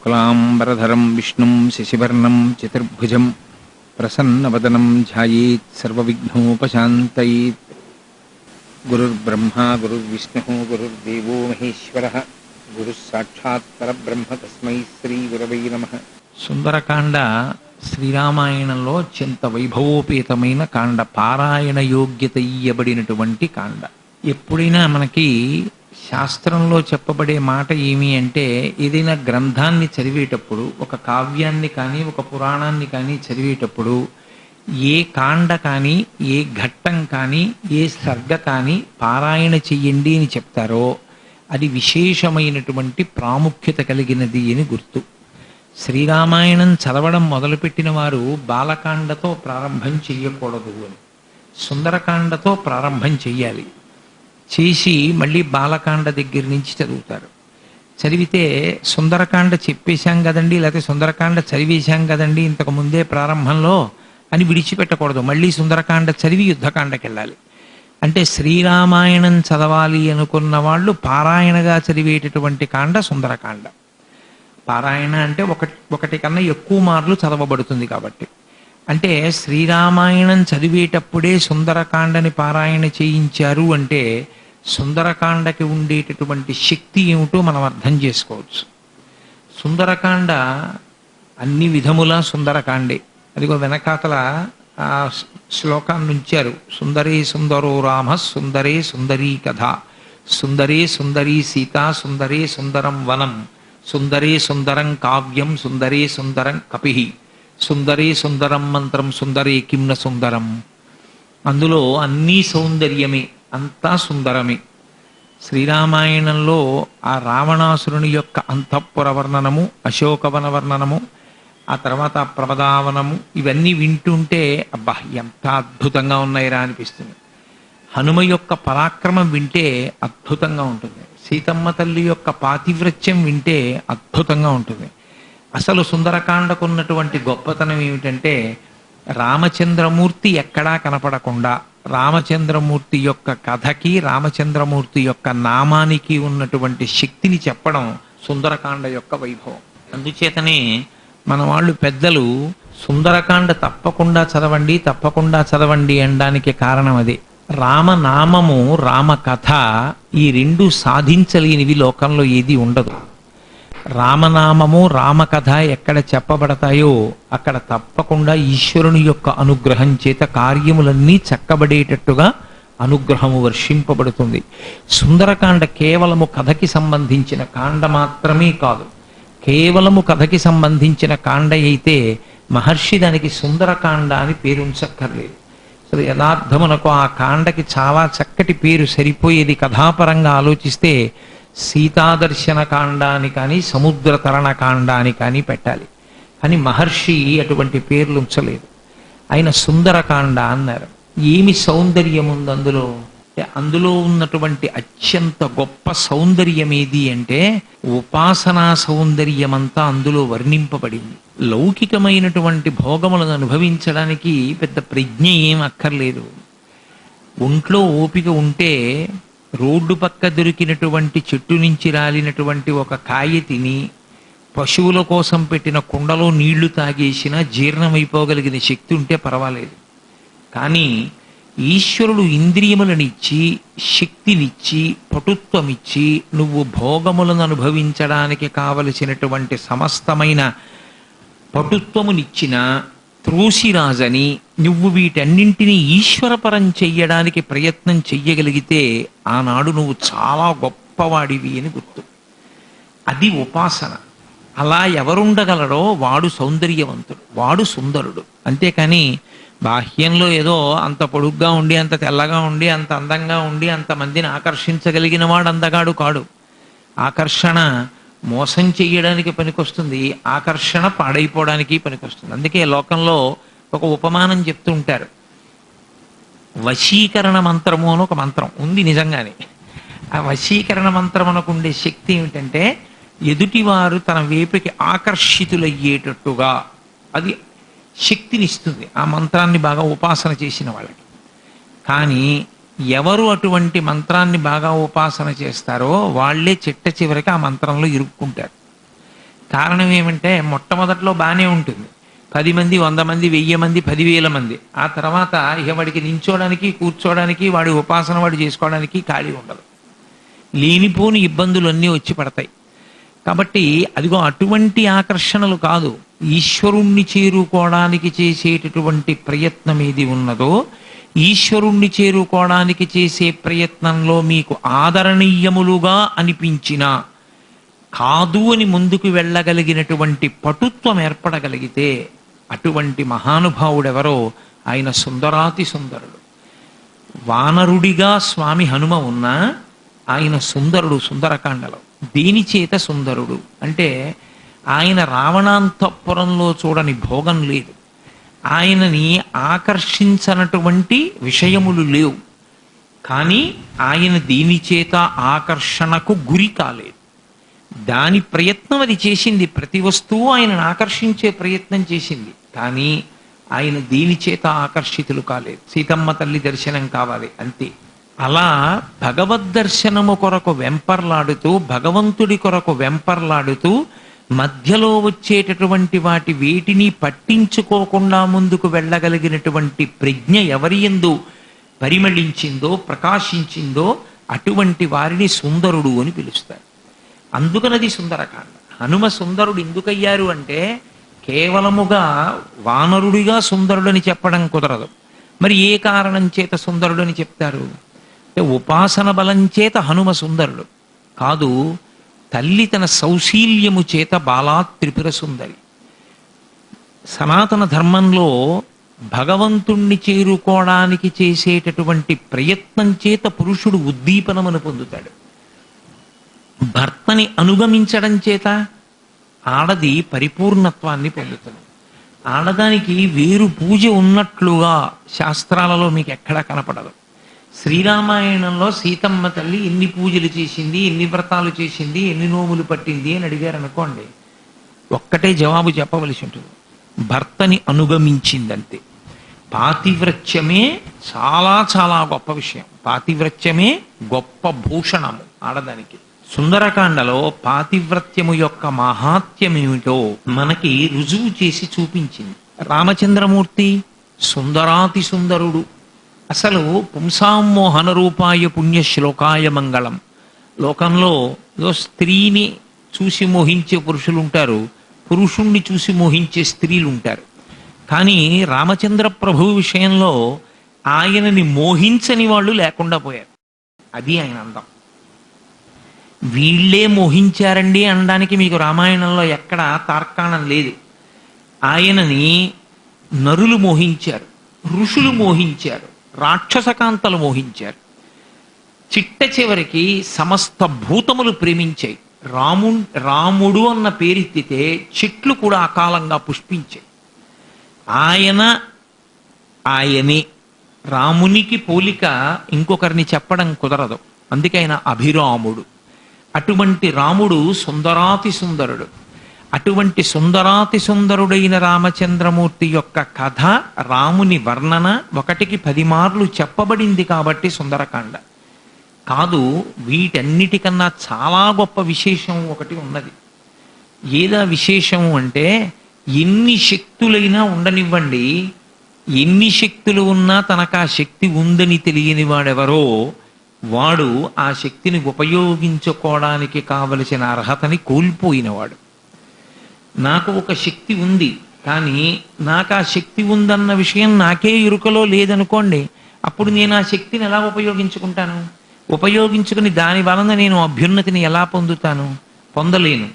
శుక్లాంబరధరం విష్ణుం శశివర్ణం చతుర్భుజం ప్రసన్నవదనం ధ్యాయేత్ సర్వవిఘ్నోపశాంతయేత్. గురుర్బ్రహ్మా గురుర్విష్ణుః గురుర్దేవో మహేశ్వరః గురుః సాక్షాత్ పరబ్రహ్మ తస్మై శ్రీ గురవై నమః. సుందరకాండ శ్రీరామాయణంలో అత్యంత వైభవోపేతమైన కాండ, పారాయణ యోగ్యత ఇయ్యబడినటువంటి కాండ. ఎప్పుడైనా మనకి శాస్త్రంలో చెప్పబడే మాట ఏమి అంటే, ఏదైనా గ్రంథాన్ని చదివేటప్పుడు, ఒక కావ్యాన్ని కానీ ఒక పురాణాన్ని కానీ చదివేటప్పుడు ఏ కాండ కానీ ఏ ఘట్టం కానీ ఏ సర్గ కానీ పారాయణ చెయ్యండి అని చెప్తారో అది విశేషమైనటువంటి ప్రాముఖ్యత కలిగినది అని గుర్తు. శ్రీరామాయణం చదవడం మొదలుపెట్టిన వారు బాలకాండతో ప్రారంభం చెయ్యకూడదు అని, సుందరకాండతో ప్రారంభం చెయ్యాలి. చేసి మళ్ళీ బాలకాండ దగ్గర నుంచి చదువుతారు. చదివితే సుందరకాండ చెప్పేశాం కదండి, లేకపోతే సుందరకాండ చదివేశాం కదండి ఇంతకు ముందే ప్రారంభంలో అని విడిచిపెట్టకూడదు. మళ్ళీ సుందరకాండ చదివి యుద్ధకాండకి వెళ్ళాలి. అంటే శ్రీరామాయణం చదవాలి అనుకున్న వాళ్ళు పారాయణగా చదివేటటువంటి కాండ సుందరకాండ. పారాయణ అంటే ఒకటి కన్నా ఎక్కువ మార్లు చదవబడుతుంది కాబట్టి. అంటే శ్రీరామాయణం చదివేటప్పుడే సుందరకాండని పారాయణ చేయించారు అంటే సుందరకాండకి ఉండేటటువంటి శక్తి ఏమిటో మనం అర్థం చేసుకోవచ్చు. సుందరకాండ అన్ని విధములా సుందరకాండే. అదిగో వెనకాతల ఆ శ్లోకాన్ని ఉంచారు. సుందరే సుందరో రామ సుందరే సుందరీ కథ, సుందరే సుందరీ సీత, సుందరే సుందరం వనం, సుందరే సుందరం కావ్యం, సుందరే సుందరం కపిహి, సుందరే సుందరం మంత్రం, సుందరే కిమ్న సుందరం. అందులో అన్నీ సౌందర్యమే, అంతా సుందరమే. శ్రీరామాయణంలో ఆ రావణాసురుని యొక్క అంతఃపుర వర్ణనము, అశోకవన వర్ణనము, ఆ తర్వాత ప్రమదావనము, ఇవన్నీ వింటుంటే అబ్బా ఎంత అద్భుతంగా ఉన్నాయిరా అనిపిస్తుంది. హనుమ యొక్క పరాక్రమం వింటే అద్భుతంగా ఉంటుంది. సీతమ్మ తల్లి యొక్క పాతివ్రత్యం వింటే అద్భుతంగా ఉంటుంది. అసలు సుందరకాండకున్నటువంటి గొప్పతనం ఏమిటంటే, రామచంద్రమూర్తి ఎక్కడా కనపడకుండా రామచంద్రమూర్తి యొక్క కథకి, రామచంద్రమూర్తి యొక్క నామానికి ఉన్నటువంటి శక్తిని చెప్పడం సుందరకాండ యొక్క వైభవం. అందుచేతనే మన వాళ్ళు పెద్దలు సుందరకాండ తప్పకుండా చదవండి తప్పకుండా చదవండి అనడానికి కారణం అదే. రామనామము, రామకథ ఈ రెండు సాధించలేనివి లోకంలో ఏది ఉండదు. రామనామము, రామకథ ఎక్కడ చెప్పబడతాయో అక్కడ తప్పకుండా ఈశ్వరుని యొక్క అనుగ్రహం చేత కార్యములన్నీ చక్కబడేటట్టుగా అనుగ్రహము వర్షింపబడుతుంది. సుందరకాండ కేవలము కథకి సంబంధించిన కాండ మాత్రమే కాదు. కేవలము కథకి సంబంధించిన కాండ అయితే మహర్షి దానికి సుందరకాండ అని పేరు ఉంచక్కర్లేదు. అసలు యథార్థమునకు ఆ కాండకి చాలా చక్కటి పేరు సరిపోయేది. కథాపరంగా ఆలోచిస్తే సీతాదర్శన కాండ అని కానీ సముద్ర తరణ కాండ అని కానీ పెట్టాలి. కానీ మహర్షి అటువంటి పేర్లు ఉంచలేదు. ఆయన సుందరకాండ అన్నారు. ఏమి సౌందర్యం ఉంది అందులో? అందులో ఉన్నటువంటి అత్యంత గొప్ప సౌందర్యం ఏది అంటే ఉపాసనా సౌందర్యమంతా అందులో వర్ణింపబడింది. లౌకికమైనటువంటి భోగములను అనుభవించడానికి పెద్ద ప్రజ్ఞ ఏం అక్కర్లేదు. ఒంట్లో ఓపిక ఉంటే రోడ్డు పక్క దొరికినటువంటి చెట్టు నుంచి రాలినటువంటి ఒక కాయ తిని, పశువుల కోసం పెట్టిన కుండలో నీళ్లు తాగేసినా జీర్ణమైపోగలిగిన శక్తి ఉంటే పర్వాలేదు. కానీ ఈశ్వరుడు ఇంద్రియములనిచ్చి, శక్తినిచ్చి, పటుత్వమిచ్చి, నువ్వు భోగములను అనుభవించడానికి కావలసినటువంటి సమస్తమైన పటుత్వమునిచ్చిన త్రోసిరాజని, నువ్వు వీటన్నింటినీ ఈశ్వరపరం చెయ్యడానికి ప్రయత్నం చెయ్యగలిగితే ఆనాడు నువ్వు చాలా గొప్పవాడివి అని గుర్తు. అది ఉపాసన. అలా ఎవరుండగలడో వాడు సౌందర్యవంతుడు, వాడు సుందరుడు. అంతేకాని బాహ్యంలో ఏదో అంత పొడుగ్గా ఉండి, అంత తెల్లగా ఉండి, అంత అందంగా ఉండి, అంతమందిని ఆకర్షించగలిగిన వాడు అందగాడు కాడు. ఆకర్షణ మోసం చెయ్యడానికి పనికొస్తుంది, ఆకర్షణ పాడైపోవడానికి పనికొస్తుంది. అందుకే లోకంలో ఒక ఉపమానం చెప్తూ ఉంటారు. వశీకరణ మంత్రము అని ఒక మంత్రం ఉంది నిజంగానే. ఆ వశీకరణ మంత్రం అనకు ఉండే శక్తి ఏమిటంటే, ఎదుటివారు తన వైపుకి ఆకర్షితులయ్యేటట్టుగా అది శక్తినిస్తుంది ఆ మంత్రాన్ని బాగా ఉపాసన చేసిన వాళ్ళకి. కానీ ఎవరు అటువంటి మంత్రాన్ని బాగా ఉపాసన చేస్తారో వాళ్లే చిట్ట చివరికి ఆ మంత్రంలో ఇరుక్కుంటారు. కారణం ఏమంటే మొట్టమొదట్లో బాగానే ఉంటుంది. 10 మంది, 100 మంది, 1000 మంది, 10,000 మంది. ఆ తర్వాత ఇక వాడికి నించోడానికి, కూర్చోడానికి, వాడి ఉపాసన వాడు చేసుకోవడానికి ఖాళీ ఉండదు. లేనిపోని ఇబ్బందులు అన్నీ వచ్చి పడతాయి. కాబట్టి అదిగో అటువంటి ఆకర్షణలు కాదు, ఈశ్వరుణ్ణి చేరుకోవడానికి చేసేటటువంటి ప్రయత్నం ఏది ఉన్నదో, ఈశ్వరుణ్ణి చేరుకోవడానికి చేసే ప్రయత్నంలో మీకు ఆదరణీయములుగా అనిపించినా కాదు అని ముందుకు వెళ్ళగలిగినటువంటి పటుత్వం ఏర్పడగలిగితే అటువంటి మహానుభావుడెవరో ఆయన సుందరాతి సుందరుడు. వానరుడిగా స్వామి హనుమ ఉన్నా ఆయన సుందరుడు. సుందరకాండలో దేని చేత సుందరుడు అంటే ఆయన రావణాంతఃపురంలో చూడని భోగం లేదు, ఆయనని ఆకర్షించనటువంటి విషయములు లేవు. కానీ ఆయన దేని చేత ఆకర్షణకు గురి కాలేదు. దాని ప్రయత్నం అది చేసింది. ప్రతి వస్తువు ఆయనను ఆకర్షించే ప్రయత్నం చేసింది. కానీ ఆయన దేని చేత ఆకర్షితులు కాలేదు. సీతమ్మ తల్లి దర్శనం కావాలి అంతే. అలా భగవద్ దర్శనము కొరకు వెంపర్లాడుతూ, భగవంతుడి కొరకు వెంపర్లాడుతూ, మధ్యలో వచ్చేటటువంటి వాటి వేటిని పట్టించుకోకుండా ముందుకు వెళ్ళగలిగినటువంటి ప్రజ్ఞ ఎవరి యందు పరిమళించిందో, ప్రకాశించిందో అటువంటి వారిని సుందరుడు అని పిలుస్తారు. అందుకనది సుందరకాండ. హనుమ సుందరుడు ఎందుకయ్యారు అంటే కేవలముగా వానరుడిగా సుందరుడని చెప్పడం కుదరదు. మరి ఏ కారణం చేత సుందరుడని చెప్తారు అంటే ఉపాసన బలం చేత హనుమ సుందరుడు కాదు, తల్లి తన సౌశీల్యము చేత బాలా త్రిపుర సుందరి. సనాతన ధర్మంలో భగవంతుణ్ణి చేరుకోవడానికి చేసేటటువంటి ప్రయత్నం చేత పురుషుడు ఉద్దీపనమును పొందుతాడు. భర్తని అనుగమించడం చేత ఆడది పరిపూర్ణత్వాన్ని పొందుతుంది. ఆడదానికి వేరు పూజ ఉన్నట్లుగా శాస్త్రాలలో మీకు ఎక్కడా కనపడదు. శ్రీరామాయణంలో సీతమ్మ తల్లి ఎన్ని పూజలు చేసింది, ఎన్ని వ్రతాలు చేసింది, ఎన్ని నోములు పట్టింది అని అడిగారు అనుకోండి, ఒక్కటే జవాబు చెప్పవలసి ఉంటుంది, భర్తని అనుగమించిందంతే. పాతివ్రత్యమే చాలా చాలా గొప్ప విషయం. పాతివ్రత్యమే గొప్ప భూషణము ఆడదానికి. సుందరకాండలో పాతివ్రత్యము యొక్క మహాత్మ్యమేమిటో మనకి రుజువు చేసి చూపించింది. రామచంద్రమూర్తి సుందరాతి సుందరుడు. అసలు పుంసామోహన రూపాయ పుణ్య శ్లోకాయ మంగళం. లోకంలో ఏదో స్త్రీని చూసి మోహించే పురుషులు ఉంటారు, పురుషుణ్ణి చూసి మోహించే స్త్రీలు ఉంటారు. కానీ రామచంద్ర ప్రభు విషయంలో ఆయనని మోహించని వాళ్ళు లేకుండా పోయారు. అది ఆయన అందం. వీళ్ళే మోహించారండి అనడానికి మీకు రామాయణంలో ఎక్కడ తార్కాణం లేదు. ఆయనని నరులు మోహించారు, ఋషులు మోహించారు, రాక్షసకాంతలు మోహించారు. చిట్ట చివరికి సమస్త భూతములు ప్రేమించాయి. రాముడు అన్న పేరెత్తితే చెట్లు కూడా అకాలంగా పుష్పించాయి. ఆయనే రామునికి పోలిక ఇంకొకరిని చెప్పడం కుదరదు. అందుకే ఆయన అభిరాముడు. అటువంటి రాముడు సుందరాతి సుందరుడు. అటువంటి సుందరాతి సుందరుడైన రామచంద్రమూర్తి యొక్క కథ, రాముని వర్ణన 1కి 10 మార్లు చెప్పబడింది కాబట్టి సుందరకాండ కాదు. వీటన్నిటికన్నా చాలా గొప్ప విశేషం ఒకటి ఉన్నది. ఏదా విశేషము అంటే, ఎన్ని శక్తులైనా ఉండనివ్వండి, ఎన్ని శక్తులు ఉన్నా తనకు ఆ శక్తి ఉందని తెలియని వాడెవరో వాడు ఆ శక్తిని ఉపయోగించుకోవడానికి కావలసిన అర్హతని కోల్పోయినవాడు. నాకు ఒక శక్తి ఉంది, కానీ నాకు ఆ శక్తి ఉందన్న విషయం నాకే ఎరుకలో లేదనుకోండి, అప్పుడు నేను ఆ శక్తిని ఎలా ఉపయోగించుకుంటాను? ఉపయోగించుకుని దాని వలన నేను అభ్యున్నతిని ఎలా పొందలేను.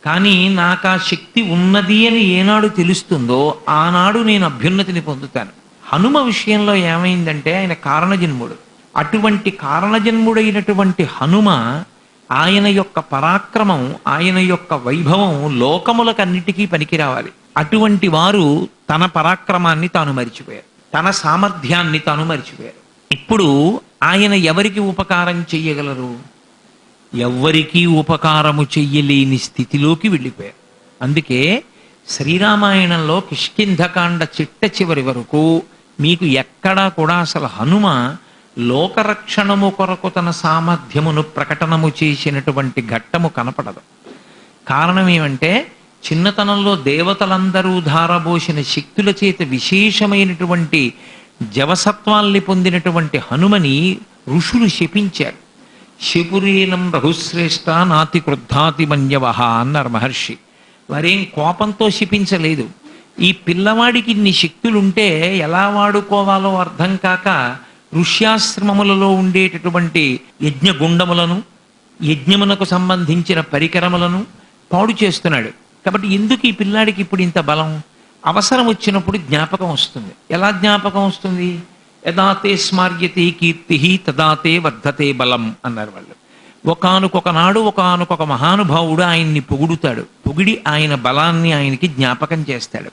కానీ నాకు ఆ శక్తి ఉన్నది అని ఏనాడు తెలుస్తుందో ఆనాడు నేను అభ్యున్నతిని పొందుతాను. హనుమ విషయంలో ఏమైందంటే ఆయన కారణజన్ముడు. అటువంటి కారణజన్ముడైనటువంటి హనుమ, ఆయన యొక్క పరాక్రమం, ఆయన యొక్క వైభవం లోకములకన్నిటికీ పనికి రావాలి. అటువంటి వారు తన పరాక్రమాన్ని తాను మరిచిపోయారు, తన సామర్థ్యాన్ని తాను మరిచిపోయారు. ఇప్పుడు ఆయన ఎవరికి ఉపకారం చెయ్యగలరు? ఎవ్వరికీ ఉపకారము చెయ్యలేని స్థితిలోకి వెళ్ళిపోయారు. అందుకే శ్రీరామాయణంలో కిష్కింధకాండ చిట్ట చివరి వరకు మీకు ఎక్కడా కూడా అసలు హనుమ లోకరక్షణము కొరకు తన సామర్థ్యమును ప్రకటనము చేసినటువంటి ఘట్టము కనపడదు. కారణం ఏమంటే చిన్నతనంలో దేవతలందరూ ధారబోసిన శక్తుల చేత విశేషమైనటువంటి జవసత్వాల్ని పొందినటువంటి హనుమని ఋషులు శపించారు. శపురీలం రఘుశ్రేష్ఠ నాతి క్రుద్ధాతి మన్యవహ అన్నారు మహర్షి. వారేం కోపంతో శపించలేదు. ఈ పిల్లవాడికి ఇన్ని శక్తులుంటే ఎలా వాడుకోవాలో అర్థం కాక ఋష్యాశ్రమములలో ఉండేటటువంటి యజ్ఞగుండములను, యజ్ఞమునకు సంబంధించిన పరికరములను పాడు చేస్తున్నాడు. కాబట్టి ఎందుకు ఈ పిల్లాడికి ఇప్పుడు ఇంత బలం? అవసరం వచ్చినప్పుడు జ్ఞాపకం వస్తుంది. ఎలా జ్ఞాపకం వస్తుంది? యదాతే స్మార్యతే కీర్తి తదాతే వర్ధతే బలం అన్నారు వాళ్ళు. ఒకానొక మహానుభావుడు ఆయన్ని పొగుడుతాడు. పొగిడి ఆయన బలాన్ని ఆయనకి జ్ఞాపకం చేస్తాడు.